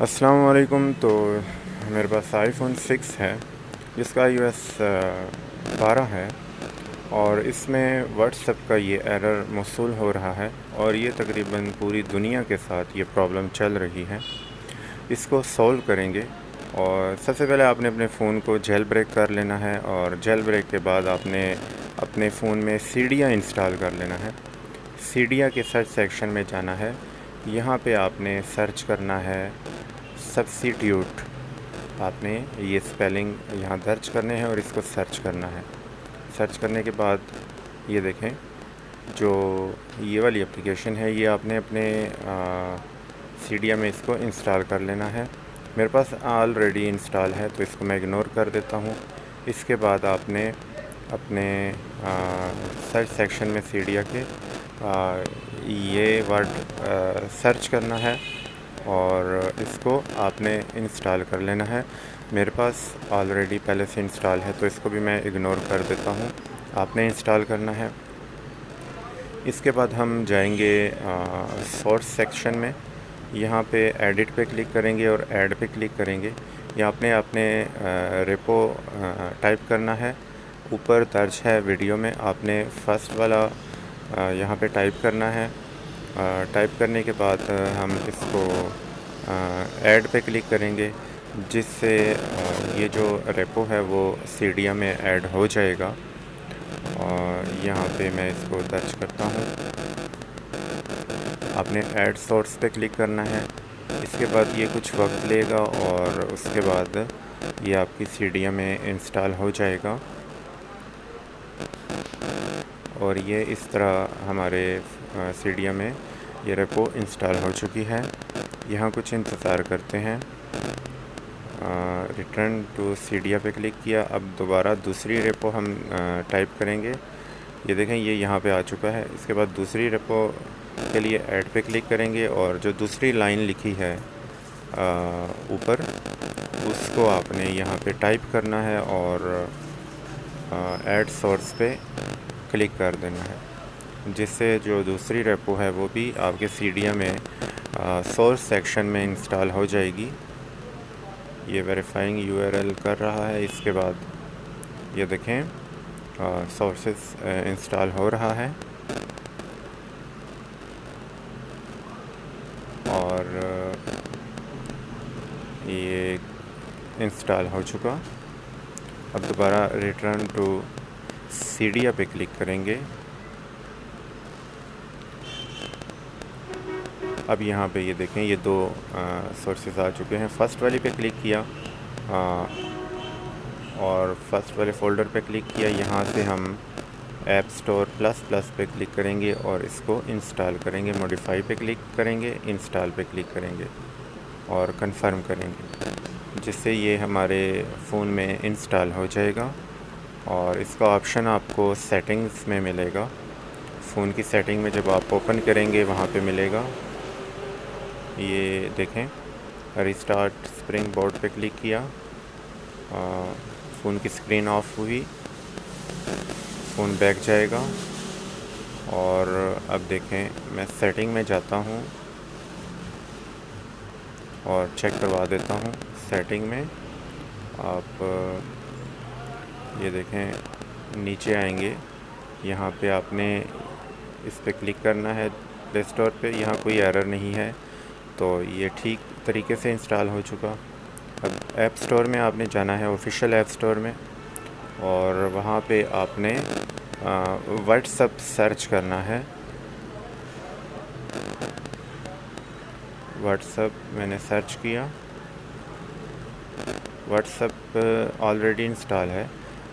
अस्सलाम वालेकुम। तो मेरे पास आईफोन 6 है जिसका iOS 12 है और इसमें व्हाट्सएप का ये एरर मौसूल हो रहा है और ये तकरीबन पूरी दुनिया के साथ ये प्रॉब्लम चल रही है। इसको सॉल्व करेंगे और सबसे पहले आपने अपने फ़ोन को जेल ब्रेक कर लेना है और जेल ब्रेक के बाद आपने अपने फ़ोन में सीडिया इंस्टॉल कर लेना है। सीडिया के सर्च सेक्शन में जाना है, यहाँ पे आपने सर्च करना है सब्स्टिट्यूट। आपने ये स्पेलिंग यहाँ दर्ज करने हैं और इसको सर्च करना है। सर्च करने के बाद ये देखें, जो ये वाली एप्लीकेशन है ये आपने अपने सीडिया में इसको इंस्टॉल कर लेना है। मेरे पास ऑलरेडी इंस्टॉल है तो इसको मैं इग्नोर कर देता हूँ। इसके बाद आपने अपने सर्च सेक्शन में सीडिया के ये वर्ड सर्च करना है और इसको आपने इंस्टॉल कर लेना है। मेरे पास ऑलरेडी पहले से इंस्टॉल है तो इसको भी मैं इग्नोर कर देता हूँ। आपने इंस्टॉल करना है। इसके बाद हम जाएंगे सोर्स सेक्शन में, यहाँ पे एडिट पे क्लिक करेंगे और ऐड पे क्लिक करेंगे। यहाँ आपने अपने रेपो टाइप करना है। ऊपर दर्ज है वीडियो में, आपने फर्स्ट वाला यहाँ पे टाइप करना है। टाइप करने के बाद हम इसको ऐड पे क्लिक करेंगे, जिससे ये जो रेपो है वो सीडिया में ऐड हो जाएगा। और यहाँ पे मैं इसको दर्ज करता हूँ। आपने ऐड सोर्स पे क्लिक करना है। इसके बाद ये कुछ वक्त लेगा और उसके बाद ये आपकी सीडिया में इंस्टॉल हो जाएगा और ये इस तरह हमारे सीडिया में ये रेपो इंस्टॉल हो चुकी है। यहाँ कुछ इंतज़ार करते हैं। रिटर्न टू सीडिया पे क्लिक किया। अब दोबारा दूसरी रेपो हम टाइप करेंगे। ये देखें, ये यहाँ पे आ चुका है। इसके बाद दूसरी रेपो के लिए ऐड पे क्लिक करेंगे और जो दूसरी लाइन लिखी है ऊपर, उसको आपने यहाँ पे टाइप करना है और ऐड सोर्स पे क्लिक कर देना है, जिससे जो दूसरी रेपो है वो भी आपके सीडिया में सोर्स सेक्शन में इंस्टॉल हो जाएगी। ये वेरीफाइंग यूआरएल कर रहा है। इसके बाद ये देखें, सोर्सेस इंस्टॉल हो रहा है और ये इंस्टॉल हो चुका। अब दोबारा रिटर्न टू सीडिया पे क्लिक करेंगे। अब यहाँ पे ये देखें, ये दो सोर्सेस आ चुके हैं। फ़र्स्ट वाली पे क्लिक किया और फर्स्ट वाले फ़ोल्डर पे क्लिक किया। यहाँ से हम ऐप स्टोर प्लस प्लस पे क्लिक करेंगे और इसको इंस्टॉल करेंगे। मॉडिफाई पे क्लिक करेंगे, इंस्टॉल पे क्लिक करेंगे और कंफर्म करेंगे, जिससे ये हमारे फ़ोन में इंस्टॉल हो जाएगा। और इसका ऑप्शन आपको सेटिंग्स में मिलेगा। फ़ोन की सेटिंग में जब आप ओपन करेंगे वहाँ पे मिलेगा। ये देखें, रिस्टार्ट स्प्रिंग बोर्ड पे क्लिक किया, फ़ोन की स्क्रीन ऑफ हुई, फ़ोन बैक जाएगा। और अब देखें, मैं सेटिंग में जाता हूँ और चेक करवा देता हूँ। सेटिंग में आप ये देखें, नीचे आएंगे, यहाँ पे आपने इस पे क्लिक करना है प्ले स्टोर पे। यहाँ कोई एरर नहीं है, तो ये ठीक तरीके से इंस्टॉल हो चुका। अब ऐप स्टोर में आपने जाना है, ऑफिशियल ऐप स्टोर में, और वहाँ पे आपने व्हाट्सएप सर्च करना है। व्हाट्सएप मैंने सर्च किया। व्हाट्सएप ऑलरेडी इंस्टॉल है।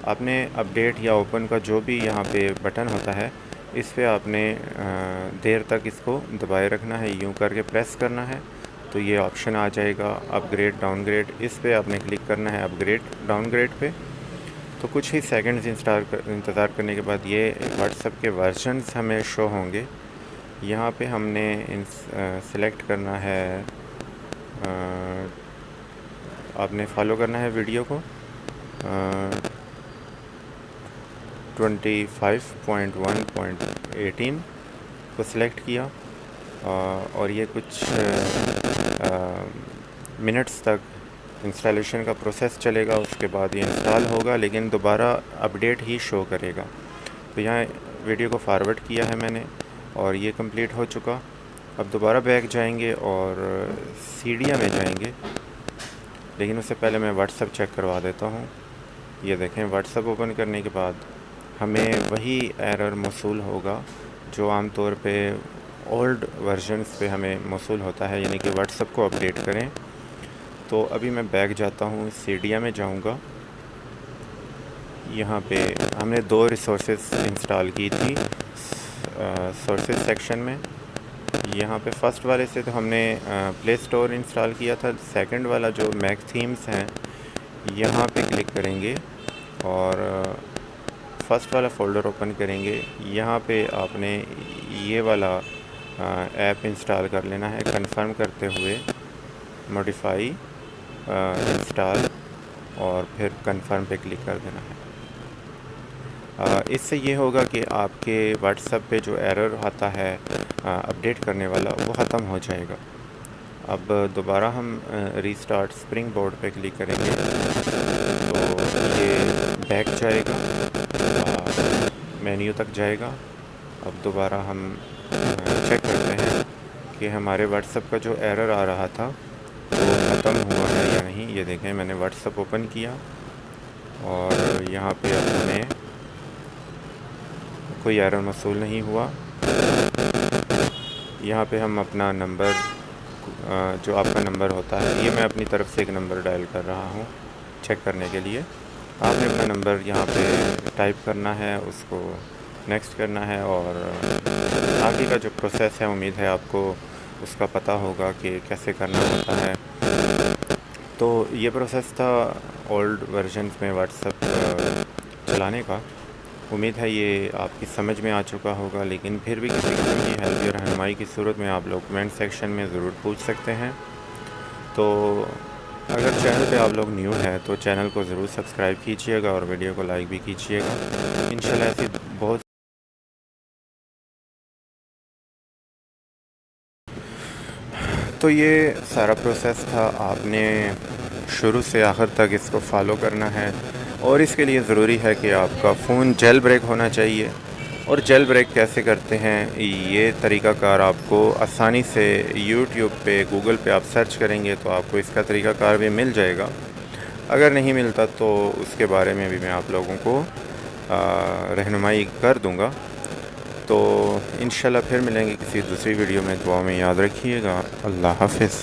आपने अपडेट या ओपन का जो भी यहाँ पे बटन होता है, इस पे आपने देर तक इसको दबाए रखना है, यूँ करके प्रेस करना है तो ये ऑप्शन आ जाएगा अपग्रेड डाउनग्रेड। इस पे आपने क्लिक करना है अपग्रेड डाउनग्रेड पे। तो कुछ ही सेकंड्स इंतज़ार करने के बाद ये व्हाट्सएप के वर्जन्स हमें शो होंगे। यहाँ पे हमने सिलेक्ट करना है, आपने फॉलो करना है वीडियो को। 25.1.18 को सिलेक्ट किया और ये कुछ मिनट्स तक इंस्टॉलेशन का प्रोसेस चलेगा। उसके बाद ये इंस्टॉल होगा, लेकिन दोबारा अपडेट ही शो करेगा। तो यहाँ वीडियो को फॉरवर्ड किया है मैंने और ये कंप्लीट हो चुका। अब दोबारा बैक जाएंगे और सीडिया में जाएंगे, लेकिन उससे पहले मैं व्हाट्सएप चेक करवा देता हूँ। ये देखें, व्हाट्सएप ओपन करने के बाद हमें वही एरर मौसूल होगा जो आम तौर पे ओल्ड वर्जन्स पे हमें मौसूल होता है, यानी कि व्हाट्सएप को अपडेट करें। तो अभी मैं बैक जाता हूँ, सीडिया में जाऊँगा। यहाँ पे हमने 2 रिसोर्सेज इंस्टॉल की थी सोर्सेज सेक्शन में। यहाँ पे फ़र्स्ट वाले से तो हमने प्ले स्टोर इंस्टॉल किया था। सेकंड वाला जो मैक थीम्स हैं, यहाँ पे क्लिक करेंगे और फ़र्स्ट वाला फ़ोल्डर ओपन करेंगे। यहाँ पे आपने ये वाला ऐप इंस्टॉल कर लेना है, कंफर्म करते हुए मॉडिफाई इंस्टॉल और फिर कंफर्म पे क्लिक कर देना है। इससे ये होगा कि आपके व्हाट्सएप पे जो एरर आता है अपडेट करने वाला, वो ख़त्म हो जाएगा। अब दोबारा हम रीस्टार्ट स्प्रिंग बोर्ड पे क्लिक करेंगे तो ये बैक जाएगा, मेन्यू तक जाएगा। अब दोबारा हम चेक करते हैं कि हमारे व्हाट्सएप का जो एरर आ रहा था वो ख़त्म हुआ है या नहीं। ये देखें, मैंने व्हाट्सएप ओपन किया और यहाँ पे अब हमें कोई एरर मौसूल नहीं हुआ। यहाँ पे हम अपना नंबर, जो आपका नंबर होता है, ये मैं अपनी तरफ से एक नंबर डायल कर रहा हूँ चेक करने के लिए। आपने अपना नंबर यहाँ पे टाइप करना है, उसको नेक्स्ट करना है और आगे का जो प्रोसेस है, उम्मीद है आपको उसका पता होगा कि कैसे करना होता है। तो ये प्रोसेस था ओल्ड वर्जन्स में व्हाट्सएप चलाने का। उम्मीद है ये आपकी समझ में आ चुका होगा, लेकिन फिर भी किसी किस्म की हेल्प या रहनुमाई की सूरत में आप लोग कमेंट सेक्शन में ज़रूर पूछ सकते हैं। तो अगर चैनल पे आप लोग न्यू हैं तो चैनल को ज़रूर सब्सक्राइब कीजिएगा और वीडियो को लाइक भी कीजिएगा। इंशाल्लाह ऐसी बहुत तो ये सारा प्रोसेस था, आपने शुरू से आखिर तक इसको फॉलो करना है और इसके लिए ज़रूरी है कि आपका फ़ोन जेल ब्रेक होना चाहिए। और जेल ब्रेक कैसे करते हैं, ये तरीक़ाकार आपको आसानी से यूट्यूब पे, गूगल पे आप सर्च करेंगे तो आपको इसका तरीक़ाकार भी मिल जाएगा। अगर नहीं मिलता तो उसके बारे में भी मैं आप लोगों को रहनुमाई कर दूँगा। तो इंशाल्लाह फिर मिलेंगे किसी दूसरी वीडियो में। दुआ में याद रखिएगा। अल्लाह हाफ़िज़।